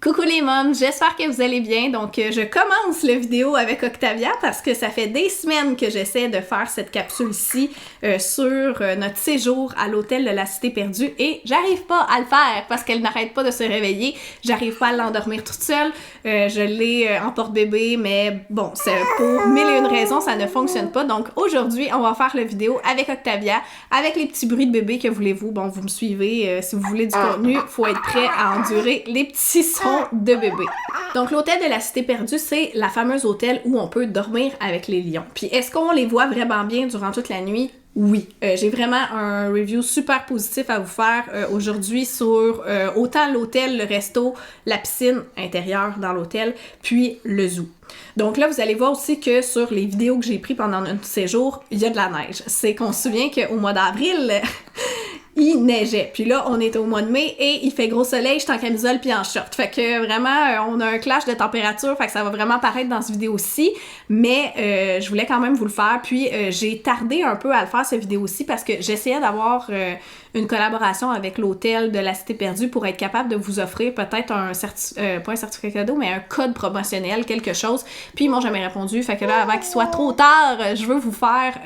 Coucou les mômes, j'espère que vous allez bien. Donc, je commence la vidéo avec Octavia parce que ça fait des semaines que j'essaie de faire cette capsule-ci sur notre séjour à l'hôtel de la Cité perdue et j'arrive pas à le faire parce qu'elle n'arrête pas de se réveiller. J'arrive pas à l'endormir toute seule. Je l'ai en porte-bébé, mais bon, c'est pour mille et une raisons, ça ne fonctionne pas. Donc, aujourd'hui, on va faire la vidéo avec Octavia, avec les petits bruits de bébé que voulez-vous. Bon, vous me suivez. Si vous voulez du contenu, faut être prêt à endurer les petits sons de bébé. Donc, l'hôtel de la Cité perdue, c'est la fameuse hôtel où on peut dormir avec les lions. Puis, est-ce qu'on les voit vraiment bien durant toute la nuit? Oui. J'ai vraiment un review super positif à vous faire aujourd'hui sur autant l'hôtel, le resto, la piscine intérieure dans l'hôtel, puis le zoo. Donc là, vous allez voir aussi que sur les vidéos que j'ai prises pendant notre séjour, il y a de la neige. C'est qu'on se souvient qu'au mois d'avril, il neigeait. Puis là, on est au mois de mai et il fait gros soleil, je suis en camisole puis en short. Fait que vraiment, on a un clash de température, fait que ça va vraiment paraître dans cette vidéo-ci. Mais je voulais quand même vous le faire. Puis j'ai tardé un peu à le faire, cette vidéo-ci, parce que j'essayais d'avoir une collaboration avec l'hôtel de la Cité perdue pour être capable de vous offrir peut-être pas un certificat cadeau, mais un code promotionnel, quelque chose. Puis ils m'ont jamais répondu. Fait que là, avant qu'il soit trop tard, je veux vous faire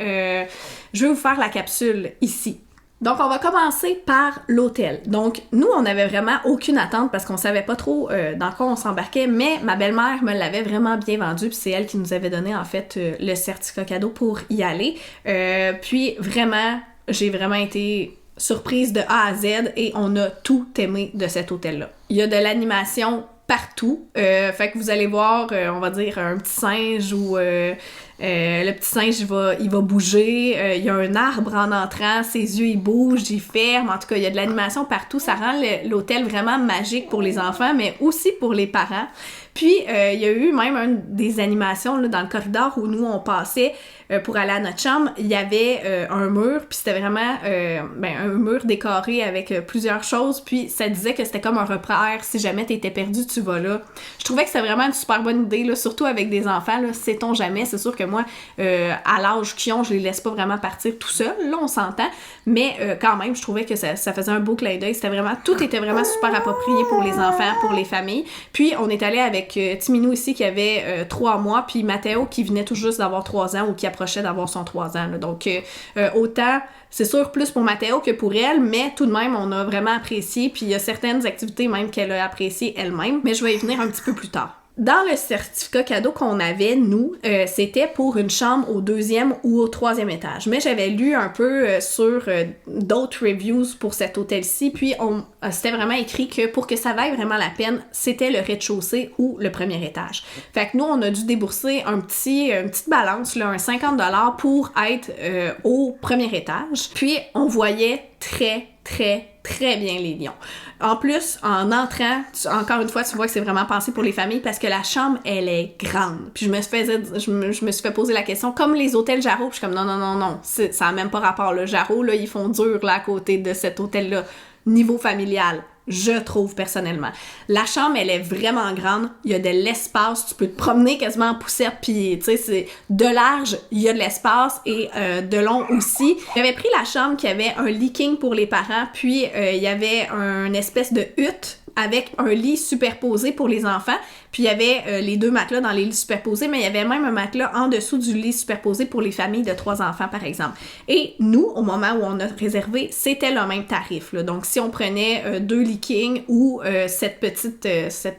la capsule ici. Donc, on va commencer par l'hôtel. Donc, nous, on n'avait vraiment aucune attente parce qu'on savait pas trop dans quoi on s'embarquait, mais ma belle-mère me l'avait vraiment bien vendu, puis c'est elle qui nous avait donné, en fait, le certificat cadeau pour y aller. Puis, vraiment, j'ai vraiment été surprise de A à Z et on a tout aimé de cet hôtel-là. Il y a de l'animation partout. Fait que vous allez voir, on va dire, un petit singe ou... le petit singe, il va bouger. Il y a un arbre en entrant, ses yeux, ils bougent, ils ferment. En tout cas, il y a de l'animation partout. Ça rend l'hôtel vraiment magique pour les enfants, mais aussi pour les parents. Puis, il y a eu même des animations là, dans le corridor où nous, on passait pour aller à notre chambre. Il y avait un mur, puis c'était vraiment un mur décoré avec plusieurs choses. Puis, ça disait que c'était comme un repère. Si jamais t'étais perdu, tu vas là. Je trouvais que c'était vraiment une super bonne idée, là, surtout avec des enfants. Là, sait-on jamais. C'est sûr que moi, à l'âge qu'ils ont, je les laisse pas vraiment partir tout seul. Là, on s'entend. Mais quand même, je trouvais que ça faisait un beau clin d'œil. Tout était vraiment super approprié pour les enfants, pour les familles. Puis, on est allé avec Timinou ici qui avait 3 mois, puis Mathéo qui venait tout juste d'avoir 3 ans ou qui approchait d'avoir son 3 ans. Là. Donc, autant, c'est sûr, plus pour Mathéo que pour elle, mais tout de même, on a vraiment apprécié, puis il y a certaines activités même qu'elle a appréciées elle-même, mais je vais y venir un petit peu plus tard. Dans le certificat cadeau qu'on avait, nous, c'était pour une chambre au 2e ou au 3e étage. Mais j'avais lu un peu sur d'autres reviews pour cet hôtel-ci, puis c'était vraiment écrit que pour que ça vaille vraiment la peine, c'était le rez-de-chaussée ou le premier étage. Fait que nous, on a dû débourser une petite balance, là, un 50$ pour être au premier étage. Puis, on voyait très bien les lions. En plus, en entrant, encore une fois, tu vois que c'est vraiment pensé pour les familles parce que la chambre, elle est grande. Puis je me suis fait poser la question, comme les hôtels Jarreau, puis je suis comme non, ça n'a même pas rapport. Le Jarreau, là, ils font dur là à côté de cet hôtel-là, niveau familial. Je trouve personnellement. La chambre, elle est vraiment grande. Il y a de l'espace. Tu peux te promener quasiment en poussette. Puis, tu sais, c'est de large, il y a de l'espace et de long aussi. J'avais pris la chambre qui avait un lit king pour les parents. Puis, il y avait une espèce de hutte avec un lit superposé pour les enfants. Puis il y avait les 2 matelas dans les lits superposés, mais il y avait même un matelas en dessous du lit superposé pour les familles de 3 enfants, par exemple. Et nous, au moment où on a réservé, c'était le même tarif. Là. Donc, si on prenait 2 lits king ou cette petite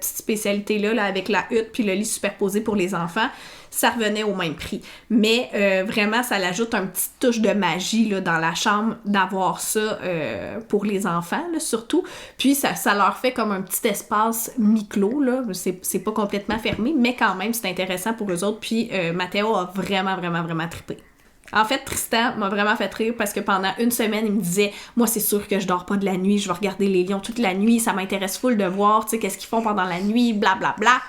spécialité-là là, avec la hutte puis le lit superposé pour les enfants, ça revenait au même prix. Mais vraiment, ça l'ajoute une petite touche de magie là, dans la chambre d'avoir ça pour les enfants, là, surtout. Puis ça leur fait comme un petit espace mi-clos, là. C'est pas complètement fermé, mais quand même, c'est intéressant pour eux autres. Puis Mathéo a vraiment trippé. En fait, Tristan m'a vraiment fait rire parce que pendant une semaine, il me disait « Moi, c'est sûr que je dors pas de la nuit, je vais regarder les lions toute la nuit, ça m'intéresse full de voir, tu sais, qu'est-ce qu'ils font pendant la nuit, blablabla. » Bla, bla.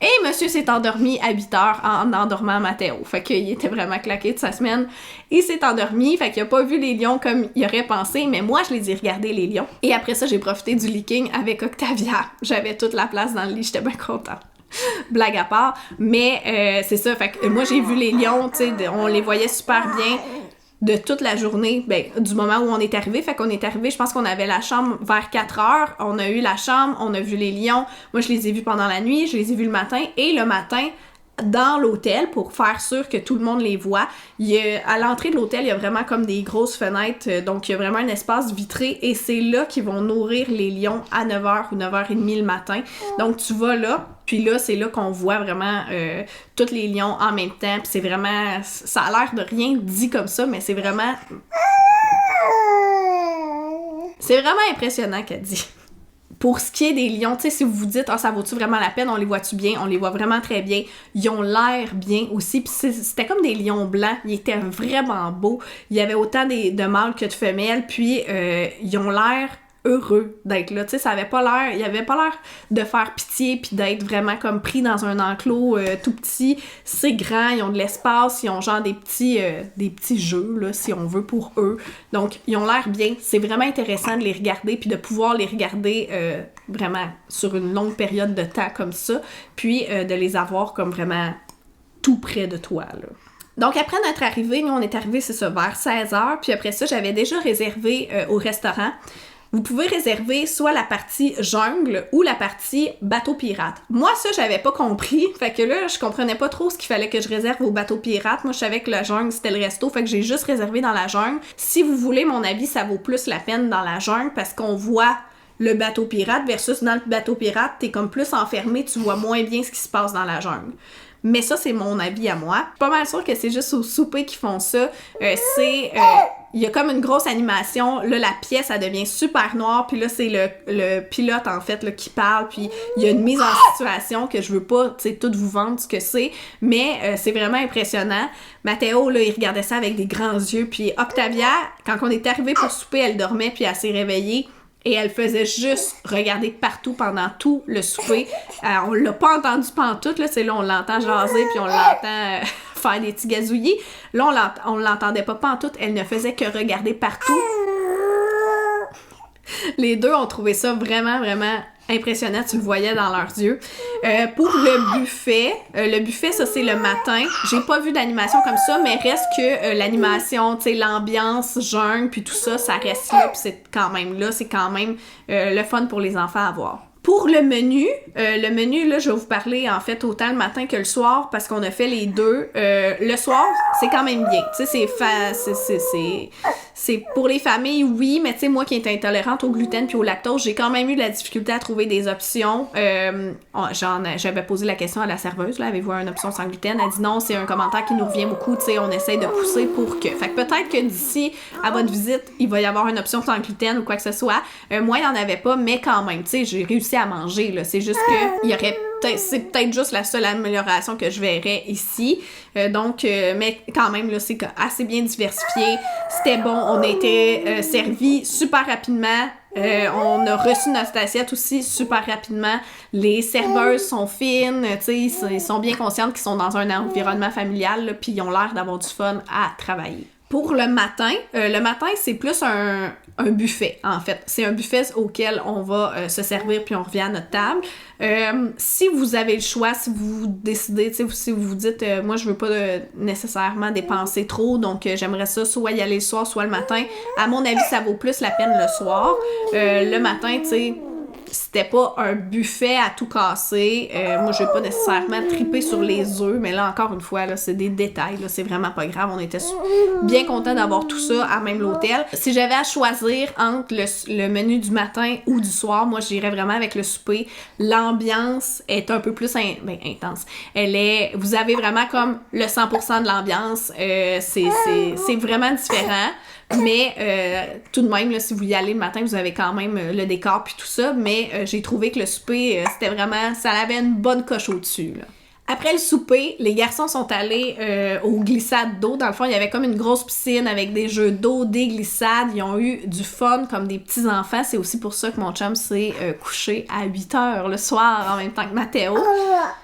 Et monsieur s'est endormi à 8h en endormant Mathéo. Fait qu'il était vraiment claqué de sa semaine. Il s'est endormi, fait qu'il a pas vu les lions comme il aurait pensé, mais moi, je les ai regardés, les lions. Et après ça, j'ai profité du leaking avec Octavia. J'avais toute la place dans le lit, j'étais bien contente. Blague à part. Mais c'est ça, fait que moi, j'ai vu les lions, tu sais, on les voyait super bien. de toute la journée, ben, du moment où on est arrivé. Fait qu'on est arrivé, je pense qu'on avait la chambre vers 4 heures. On a eu la chambre, on a vu les lions. Moi, je les ai vus pendant la nuit, je les ai vus le matin. Et le matin, dans l'hôtel, pour faire sûr que tout le monde les voit, à l'entrée de l'hôtel, il y a vraiment comme des grosses fenêtres. Donc, il y a vraiment un espace vitré. Et c'est là qu'ils vont nourrir les lions à 9h ou 9h30 le matin. Donc, tu vas là. Puis là, c'est là qu'on voit vraiment tous les lions en même temps. Puis c'est vraiment... Ça a l'air de rien dit comme ça, mais c'est vraiment... C'est vraiment impressionnant qu'elle dit. Pour ce qui est des lions, tu sais, si vous vous dites « Ah, ça vaut-tu vraiment la peine? On les voit-tu bien? » On les voit vraiment très bien. Ils ont l'air bien aussi. Puis c'était comme des lions blancs. Ils étaient vraiment beaux. Il y avait autant de mâles que de femelles. Puis ils ont l'air heureux d'être là, tu sais, ça avait pas l'air, il avait pas l'air de faire pitié puis d'être vraiment comme pris dans un enclos tout petit. C'est grand, ils ont de l'espace, ils ont genre des petits jeux là, si on veut, pour eux. Donc ils ont l'air bien, c'est vraiment intéressant de les regarder puis de pouvoir les regarder vraiment sur une longue période de temps comme ça, puis de les avoir comme vraiment tout près de toi là. Donc, après notre arrivée, nous, on est arrivés, c'est ça, vers 16h, puis après ça, j'avais déjà réservé au restaurant. Vous pouvez réserver soit la partie jungle ou la partie bateau pirate. Moi, ça, j'avais pas compris. Fait que là, je comprenais pas trop ce qu'il fallait que je réserve au bateau pirate. Moi, je savais que la jungle, c'était le resto. Fait que j'ai juste réservé dans la jungle. Si vous voulez mon avis, ça vaut plus la peine dans la jungle parce qu'on voit le bateau pirate versus dans le bateau pirate, t'es comme plus enfermé, tu vois moins bien ce qui se passe dans la jungle. Mais ça, c'est mon avis à moi. Pas mal sûr que c'est juste au souper qu'ils font ça. Il y a comme une grosse animation. Là, la pièce, elle devient super noire. Puis là, c'est le pilote, en fait, là, qui parle. Puis il y a une mise en situation que je veux pas, tu sais, tout vous vendre ce que c'est. Mais c'est vraiment impressionnant. Mathéo, là, il regardait ça avec des grands yeux. Puis Octavia, quand on est arrivé pour souper, elle dormait, puis elle s'est réveillée. Et elle faisait juste regarder partout pendant tout le souper. On l'a pas entendu pantoute, là. C'est là, on l'entend jaser, puis on l'entend faire des petits gazouillis. Là, on l'entendait pas pantoute. Elle ne faisait que regarder partout. Les deux ont trouvé ça vraiment, vraiment impressionnant. Tu le voyais dans leurs yeux. Pour le buffet, ça, c'est le matin. J'ai pas vu d'animation comme ça, mais reste que l'animation, tu sais, l'ambiance jungle, puis tout ça, ça reste là, puis c'est quand même là. C'est quand même le fun pour les enfants à voir. Pour le menu, là, je vais vous parler, en fait, autant le matin que le soir, parce qu'on a fait les deux. Le soir, c'est quand même bien. Tu sais, c'est pour les familles, oui, mais tu sais, moi qui est intolérante au gluten puis au lactose, j'ai quand même eu de la difficulté à trouver des options. J'avais posé la question à la serveuse, là, avez-vous une option sans gluten? Elle dit non, c'est un commentaire qui nous revient beaucoup, tu sais, on essaye de pousser pour que... Fait que peut-être que d'ici à votre visite, il va y avoir une option sans gluten ou quoi que ce soit. Moi, il n'y en avait pas, mais quand même, tu sais, j'ai réussi à manger, là. C'est juste que il y aurait c'est peut-être juste la seule amélioration que je verrais ici. Mais quand même, là, c'est assez bien diversifié. C'était bon. On a été servis super rapidement. On a reçu notre assiette aussi super rapidement. Les serveuses sont fines, tu sais, ils sont bien conscientes qu'ils sont dans un environnement familial, puis ils ont l'air d'avoir du fun à travailler. Pour le matin, c'est plus un buffet, en fait. C'est un buffet auquel on va se servir puis on revient à notre table. Si vous avez le choix, si vous décidez, si vous vous dites moi je veux pas nécessairement dépenser trop, donc j'aimerais ça soit y aller le soir, soit le matin, à mon avis, ça vaut plus la peine le soir. Le matin, tu sais, c'était pas un buffet à tout casser. Moi, je vais pas nécessairement triper sur les œufs, mais là, encore une fois, là, c'est des détails. Là, c'est vraiment pas grave. On était bien contents d'avoir tout ça à même l'hôtel. Si j'avais à choisir entre le menu du matin ou du soir, moi, j'irais vraiment avec le souper. L'ambiance est un peu plus intense. Vous avez vraiment comme le 100% de l'ambiance. C'est vraiment différent. Mais tout de même, là, si vous y allez le matin, vous avez quand même le décor puis tout ça. Mais j'ai trouvé que le souper, c'était vraiment... Ça avait une bonne coche au-dessus, là. Après le souper, les garçons sont allés aux glissades d'eau. Dans le fond, il y avait comme une grosse piscine avec des jeux d'eau, des glissades. Ils ont eu du fun comme des petits-enfants. C'est aussi pour ça que mon chum s'est couché à 8h le soir en même temps que Mathéo.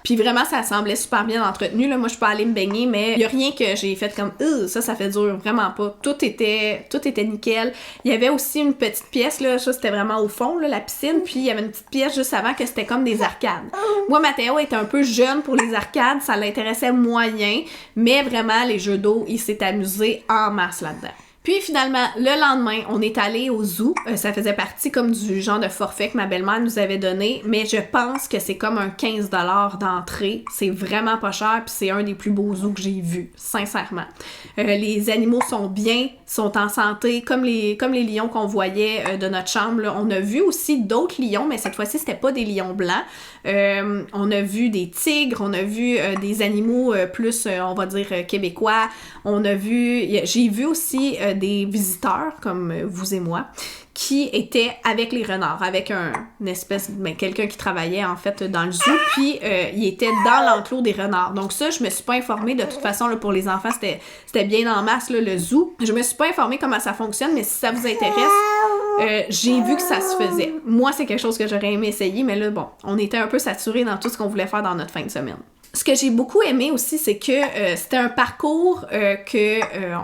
Puis vraiment, ça semblait super bien entretenu. Là, moi, je suis pas allée me baigner, mais il y a rien que j'ai fait comme « ça fait dur, vraiment pas. » Tout était nickel. Il y avait aussi une petite pièce, là, ça c'était vraiment au fond, là, la piscine. Puis il y avait une petite pièce juste avant que c'était comme des arcades. Moi, Mathéo était un peu jeune pour les les arcades, ça l'intéressait moyen, mais vraiment, les jeux d'eau, il s'est amusé en masse là-dedans. Puis finalement, le lendemain, on est allé au zoo. Ça faisait partie comme du genre de forfait que ma belle-mère nous avait donné, mais je pense que c'est comme un 15$ d'entrée. C'est vraiment pas cher, puis c'est un des plus beaux zoos que j'ai vus, sincèrement. Les animaux sont bien, sont en santé, comme les lions qu'on voyait de notre chambre. Là. On a vu aussi d'autres lions, mais cette fois-ci, c'était pas des lions blancs. On a vu des tigres, on a vu des animaux plus, on va dire, québécois. J'ai vu aussi des visiteurs, comme vous et moi, qui étaient avec les renards, avec quelqu'un qui travaillait en fait dans le zoo, puis il était dans l'enclos des renards. Donc ça, je me suis pas informée, de toute façon, là, pour les enfants, c'était bien en masse, là, le zoo. Je me suis pas informée comment ça fonctionne, mais si ça vous intéresse, j'ai vu que ça se faisait. Moi, c'est quelque chose que j'aurais aimé essayer, mais là, bon, on était un peu saturés dans tout ce qu'on voulait faire dans notre fin de semaine. Ce que j'ai beaucoup aimé aussi, c'est que c'était un parcours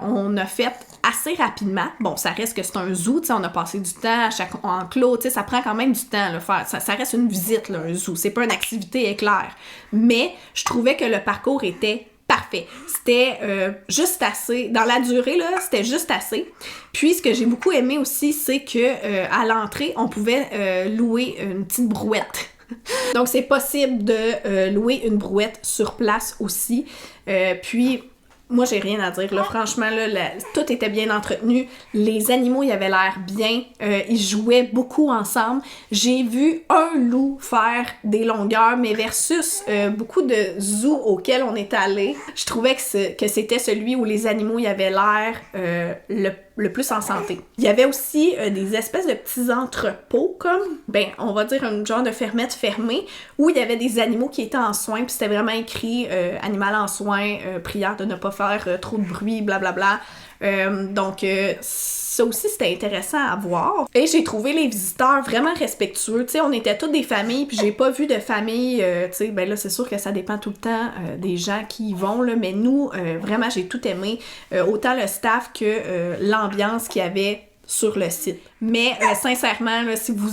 on a fait assez rapidement. Bon, ça reste que c'est un zoo, tu sais, on a passé du temps à chaque enclos, tu sais, ça prend quand même du temps, là, faire. Ça reste une visite, là, un zoo. C'est pas une activité éclair. Mais je trouvais que le parcours était parfait. C'était juste assez. Dans la durée, là, c'était juste assez. Puis, ce que j'ai beaucoup aimé aussi, c'est que à l'entrée, on pouvait louer une petite brouette. Donc, c'est possible de louer une brouette sur place aussi. Puis, moi, j'ai rien à dire. Là, franchement, là, tout était bien entretenu. Les animaux, ils avaient l'air bien. Ils jouaient beaucoup ensemble. J'ai vu un loup faire des longueurs, mais versus beaucoup de zoos auxquels on est allé, je trouvais que c'était celui où les animaux, ils avaient l'air le plus en santé. Il y avait aussi des espèces de petits entrepôts, comme, on va dire un genre de fermette fermée, où il y avait des animaux qui étaient en soins, puis c'était vraiment écrit animal en soins, prière de ne pas faire trop de bruit, blablabla. Donc, ça aussi, c'était intéressant à voir. Et j'ai trouvé les visiteurs vraiment respectueux. Tu sais, on était toutes des familles, puis j'ai pas vu de famille, tu sais, là, c'est sûr que ça dépend tout le temps des gens qui y vont, là, mais nous, vraiment, j'ai tout aimé. Autant le staff que l'ambiance qu'il y avait sur le site. Mais sincèrement, là, si vous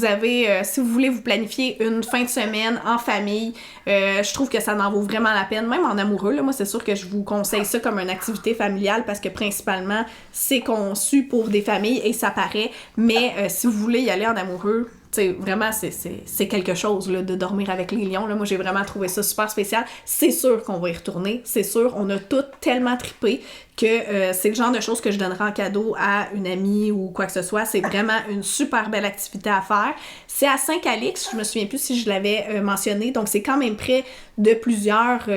voulez vous planifier une fin de semaine en famille, je trouve que ça en vaut vraiment la peine, même en amoureux. Là, moi, c'est sûr que je vous conseille ça comme une activité familiale parce que principalement, c'est conçu pour des familles et ça paraît. Mais si vous voulez y aller en amoureux, tu sais, vraiment, c'est quelque chose là, de dormir avec les lions. Là. Moi, j'ai vraiment trouvé ça super spécial. C'est sûr qu'on va y retourner. C'est sûr, on a toutes tellement trippé que c'est le genre de choses que je donnerais en cadeau à une amie ou quoi que ce soit. C'est vraiment une super belle activité à faire. C'est à Saint-Calix. Je me souviens plus si je l'avais mentionné. Donc, c'est quand même près de plusieurs...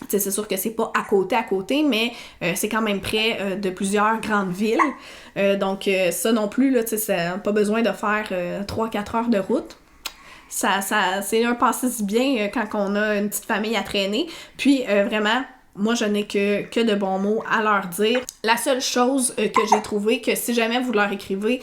T'sais, c'est sûr que c'est pas à côté, mais c'est quand même près de plusieurs grandes villes. Donc ça non plus, là, ça n'a pas besoin de faire 3-4 heures de route. Ça, c'est un passé bien quand on a une petite famille à traîner. Puis vraiment, moi je n'ai que de bons mots à leur dire. La seule chose que j'ai trouvé, que si jamais vous leur écrivez,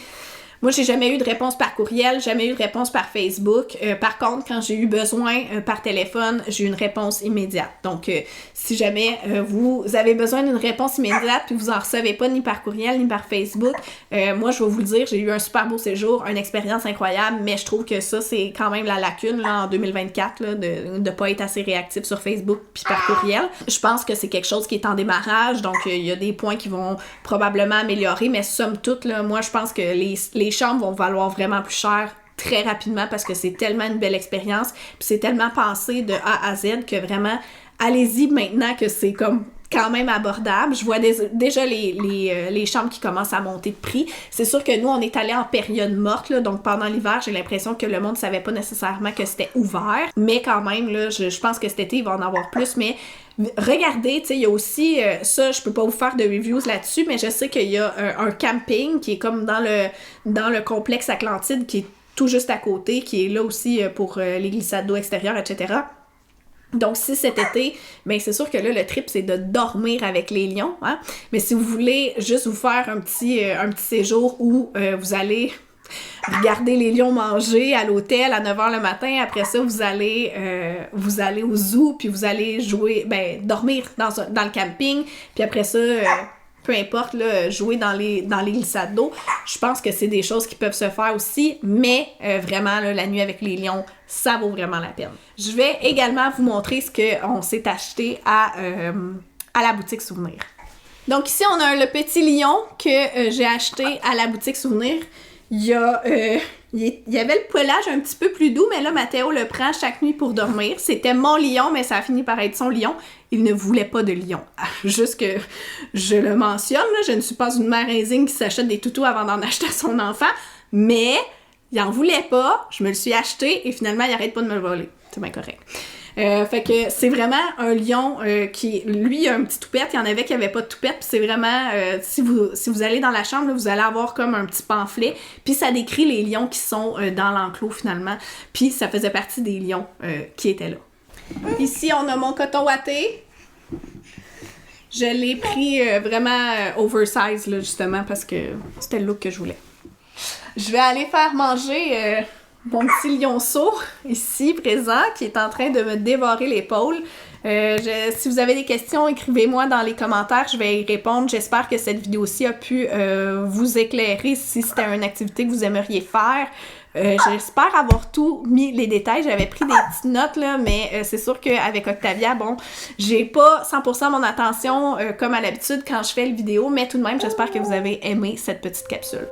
moi, j'ai jamais eu de réponse par courriel, jamais eu de réponse par Facebook. Par contre, quand j'ai eu besoin par téléphone, j'ai eu une réponse immédiate. Donc, si jamais vous avez besoin d'une réponse immédiate puis vous en recevez pas ni par courriel ni par Facebook, moi, je vais vous le dire, j'ai eu un super beau séjour, une expérience incroyable, mais je trouve que ça, c'est quand même la lacune là, en 2024, là, de pas être assez réactif sur Facebook puis par courriel. Je pense que c'est quelque chose qui est en démarrage, donc il y a des points qui vont probablement améliorer, mais somme toute, là, moi, je pense que les chambres vont valoir vraiment plus cher très rapidement parce que c'est tellement une belle expérience puis c'est tellement pensé de A à Z que vraiment, allez-y maintenant que c'est comme quand même abordable. Je vois déjà les chambres qui commencent à monter de prix. C'est sûr que nous, on est allés en période morte, là, donc pendant l'hiver, j'ai l'impression que le monde savait pas nécessairement que c'était ouvert, mais quand même, là, je pense que cet été, il va en avoir plus, mais regardez, tu sais, il y a aussi, ça, je peux pas vous faire de reviews là-dessus, mais je sais qu'il y a un camping qui est comme dans le complexe Atlantide, qui est tout juste à côté, qui est là aussi pour les glissades d'eau extérieures, etc., donc, si cet été, ben c'est sûr que là, le trip, c'est de dormir avec les lions, hein? Mais si vous voulez juste vous faire un petit séjour où vous allez regarder les lions manger à l'hôtel à 9h le matin, après ça, vous allez au zoo, puis vous allez jouer, dormir dans le camping, puis après ça... peu importe, là, jouer dans les glissades d'eau. Je pense que c'est des choses qui peuvent se faire aussi, mais vraiment, là, la nuit avec les lions, ça vaut vraiment la peine. Je vais également vous montrer ce qu'on s'est acheté à la boutique Souvenir. Donc ici, on a le petit lion que j'ai acheté à la boutique Souvenir. Il y avait le pelage un petit peu plus doux, mais là, Mathéo le prend chaque nuit pour dormir. C'était mon lion, mais ça a fini par être son lion. Il ne voulait pas de lion. Juste que je le mentionne, là, je ne suis pas une mère indigne qui s'achète des toutous avant d'en acheter à son enfant, mais il en voulait pas, je me le suis acheté et finalement, il arrête pas de me le voler. C'est bien correct. Fait que c'est vraiment un lion qui, lui, a un petit toupette. Il y en avait qui n'avaient pas de toupette. Puis c'est vraiment, si vous allez dans la chambre, là, vous allez avoir comme un petit pamphlet. Puis ça décrit les lions qui sont dans l'enclos finalement. Puis ça faisait partie des lions qui étaient là. Ici, on a mon coton ouaté. Je l'ai pris vraiment oversize, là, justement, parce que c'était le look que je voulais. Je vais aller faire manger... mon petit lionceau, ici, présent, qui est en train de me dévorer l'épaule. Si vous avez des questions, écrivez-moi dans les commentaires, je vais y répondre. J'espère que cette vidéo-ci a pu vous éclairer si c'était une activité que vous aimeriez faire. J'espère avoir tout mis les détails. J'avais pris des petites notes, là, mais c'est sûr qu'avec Octavia, bon, j'ai pas 100% mon attention comme à l'habitude quand je fais le vidéo, mais tout de même, j'espère que vous avez aimé cette petite capsule.